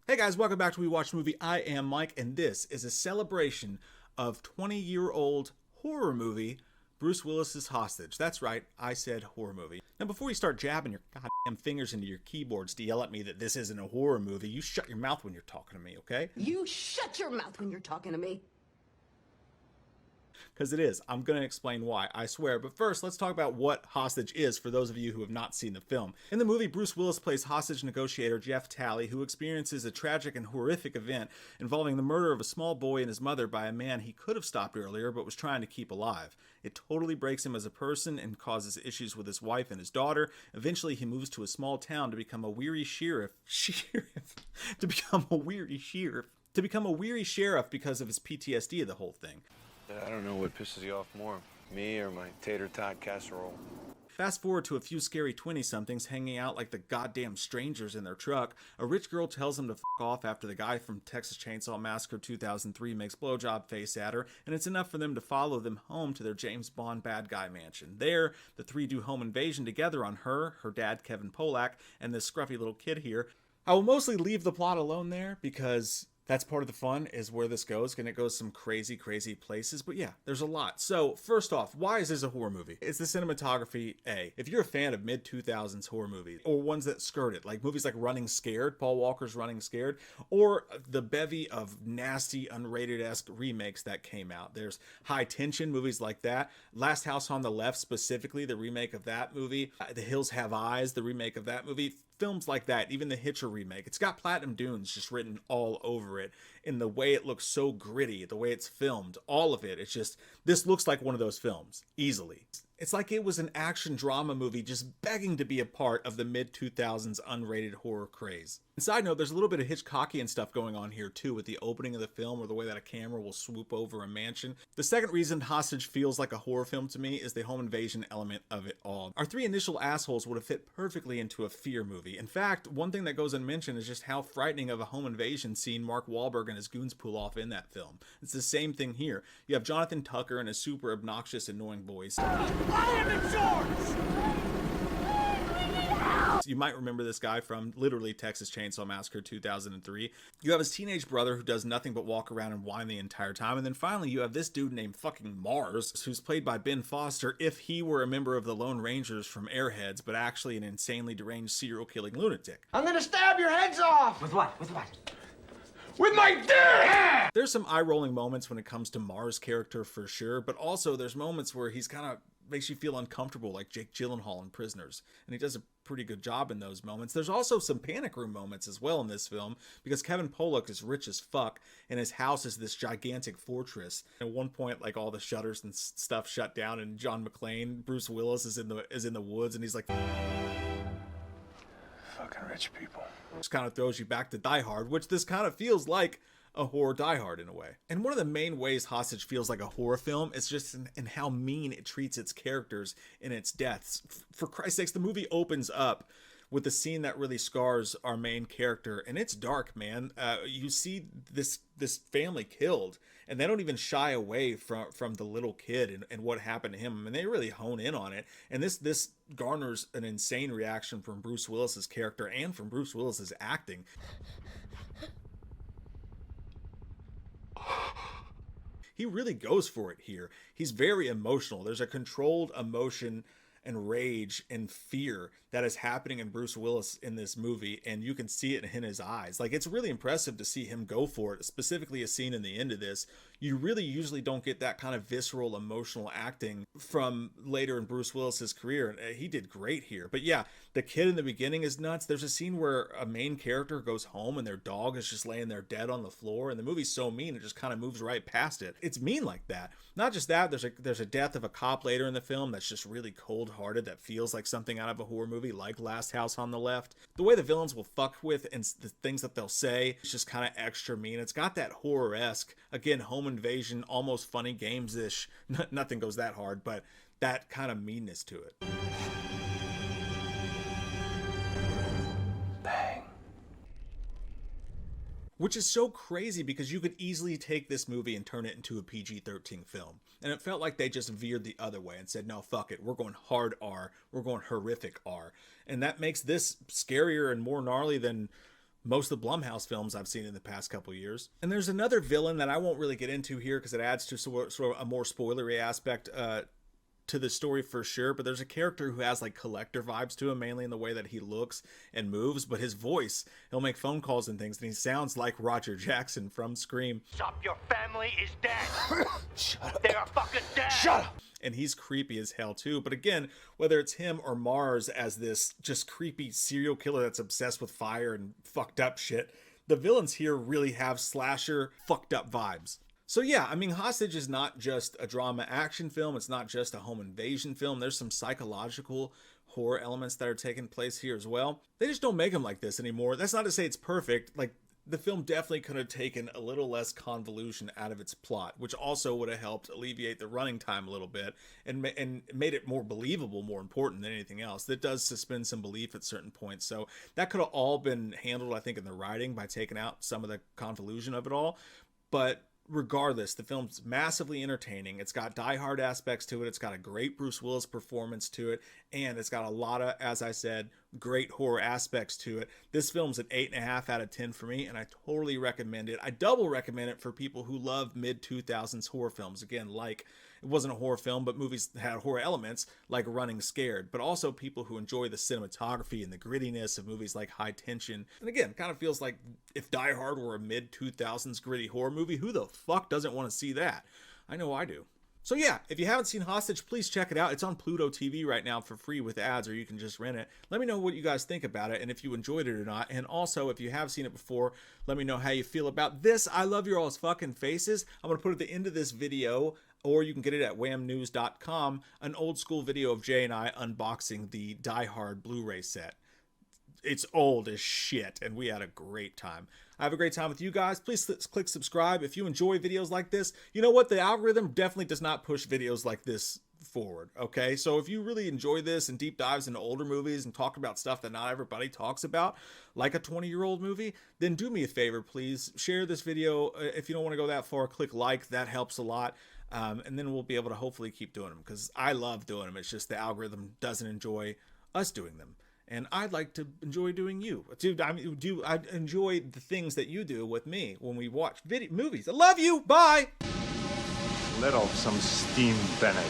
Hey guys, welcome back to We Watch Movie. I am Mike, and this is a celebration of 20-year-old horror movie, Bruce Willis's Hostage. That's right, I said horror movie. Now before you start jabbing your goddamn fingers into your keyboards to yell at me that this isn't a horror movie, you shut your mouth when you're talking to me, okay? You shut your mouth when you're talking to me. Because it is. I'm going to explain why, I swear. But first, let's talk about what Hostage is for those of you who have not seen the film. In the movie, Bruce Willis plays hostage negotiator Jeff Talley, who experiences a tragic and horrific event involving the murder of a small boy and his mother by a man he could have stopped earlier but was trying to keep alive. It totally breaks him as a person and causes issues with his wife and his daughter. Eventually, he moves to a small town to become a weary sheriff to become a weary sheriff because of his PTSD of the whole thing. I don't know what pisses you off more, me or my tater tot casserole. Fast forward to a few scary 20-somethings hanging out like the goddamn strangers in their truck. A rich girl tells them to f*** off after the guy from Texas Chainsaw Massacre 2003 makes blowjob face at her, and it's enough for them to follow them home to their James Bond bad guy mansion. There, the three do home invasion together on her dad Kevin Polak, and this scruffy little kid here. I will mostly leave the plot alone there because that's part of the fun, is where this goes, and it goes some crazy places. But yeah, there's a lot. So first off, why is this a horror movie? It's the cinematography, A. If you're a fan of mid-2000s horror movies, or ones that skirt it, like movies like Running Scared, Paul Walker's Running Scared, or the bevy of nasty, unrated-esque remakes that came out. There's High Tension, movies like that. Last House on the Left, specifically, the remake of that movie. The Hills Have Eyes, the remake of that movie. Films like that, even the Hitcher remake, it's got Platinum Dunes just written all over it, in the way it looks so gritty, the way it's filmed, all of it. It's just, this looks like one of those films, easily. It's like it was an action drama movie just begging to be a part of the mid-2000s unrated horror craze. And side note, there's a little bit of Hitchcockian stuff going on here too, with the opening of the film or the way that a camera will swoop over a mansion. The second reason Hostage feels like a horror film to me is the home invasion element of it all. Our three initial assholes would have fit perfectly into a fear movie. In fact, one thing that goes unmentioned is just how frightening of a home invasion scene Mark Wahlberg and his goons pull off in that film. It's the same thing here. You have Jonathan Tucker and his super obnoxious, annoying voice. I am in charge! You might remember this guy from literally Texas Chainsaw Massacre 2003. You have his teenage brother who does nothing but walk around and whine the entire time. And then finally you have this dude named fucking Mars, who's played by Ben Foster if he were a member of the Lone Rangers from Airheads, but actually an insanely deranged serial killing lunatic. I'm gonna stab your heads off! With what? With what? With my dick! There's some eye-rolling moments when it comes to Mars' character for sure, but also there's moments where he's kind of makes you feel uncomfortable, like Jake Gyllenhaal in Prisoners, and he does a pretty good job in those moments. There's also some panic room moments as well in this film, because Kevin Polak is rich as fuck, and his house is this gigantic fortress. At one point, like, all the shutters and stuff shut down, and John McClane, Bruce Willis, is in the woods, and he's like, Fucking rich people. just kind of throws you back to Die Hard, which this kind of feels like a horror Die Hard in a way. And one of the main ways Hostage feels like a horror film is just in how mean it treats its characters in its deaths. For Christ's sakes, the movie opens up with the scene that really scars our main character, and it's dark, man. You see this family killed, and they don't even shy away from the little kid and what happened to him. I mean, they really hone in on it, and this garners an insane reaction from Bruce Willis's character and from Bruce Willis's acting. He really goes for it here. He's very emotional. There's a controlled emotion and rage and fear that is happening in Bruce Willis in this movie, and you can see it in his eyes. Like, it's really impressive to see him go for it, specifically a scene in the end of this. You really usually don't get that kind of visceral emotional acting from later in Bruce Willis's career, and he did great here. But yeah, the kid in the beginning is nuts. There's a scene where a main character goes home and their dog is just laying there dead on the floor, and the movie's so mean it just kind of moves right past it. It's mean like that. Not just that, there's a death of a cop later in the film that's just really cold-hearted, that feels like something out of a horror movie like Last House on the Left. The way the villains will fuck with and the things that they'll say, it's just kind of extra mean. It's got that horror-esque, again, home invasion, almost funny games-ish, nothing goes that hard, but that kind of meanness to it. Bang. Which is so crazy because you could easily take this movie and turn it into a PG-13 film. And it felt like they just veered the other way and said, no, fuck it. We're going hard R. We're going horrific R. And that makes this scarier and more gnarly than most of the Blumhouse films I've seen in the past couple years. And there's another villain that I won't really get into here because it adds to sort of a more spoilery aspect to the story for sure, but there's a character who has like collector vibes to him, mainly in the way that he looks and moves, but his voice, he'll make phone calls and things, and he sounds like Roger Jackson from Scream. Stop, your family is dead. Shut up. They are fucking dead. Shut up. And he's creepy as hell too. But again, whether it's him or Mars as this just creepy serial killer that's obsessed with fire and fucked up shit, the villains here really have slasher fucked up vibes. So yeah, I mean, Hostage is not just a drama action film. It's not just a home invasion film. There's some psychological horror elements that are taking place here as well. They just don't make them like this anymore. That's not to say it's perfect. Like, the film definitely could have taken a little less convolution out of its plot, which also would have helped alleviate the running time a little bit and made it more believable, more important than anything else. That does suspend some belief at certain points. So that could have all been handled, I think, in the writing by taking out some of the convolution of it all. But regardless, the film's massively entertaining. It's got die-hard aspects to it. It's got a great Bruce Willis performance to it. And it's got a lot of, as I said, great horror aspects to it. This film's an 8.5 out of 10 for me, and I totally recommend it. I double recommend it for people who love mid-2000s horror films. Again, like, it wasn't a horror film, but movies that had horror elements, like Running Scared. But also people who enjoy the cinematography and the grittiness of movies like High Tension. And again, kind of feels like if Die Hard were a mid-2000s gritty horror movie, who the fuck doesn't want to see that? I know I do. So yeah, if you haven't seen Hostage, please check it out. It's on Pluto TV right now for free with ads, or you can just rent it. Let me know what you guys think about it and if you enjoyed it or not. And also, if you have seen it before, let me know how you feel about this. I love your all's fucking faces. I'm going to put at the end of this video, or you can get it at whamnews.com, an old school video of Jay and I unboxing the Die Hard Blu-ray set. It's old as shit, and we had a great time. I have a great time with you guys. Please click subscribe if you enjoy videos like this. You know what? The algorithm definitely does not push videos like this forward, okay? So if you really enjoy this and deep dives into older movies and talk about stuff that not everybody talks about, like a 20-year-old movie, then do me a favor, please. Share this video. If you don't want to go that far, click like. That helps a lot. And then we'll be able to hopefully keep doing them, because I love doing them. It's just the algorithm doesn't enjoy us doing them. And I'd like to enjoy doing you. Dude, I enjoy the things that you do with me when we watch movies. I love you. Bye. Let off some steam, Bennett.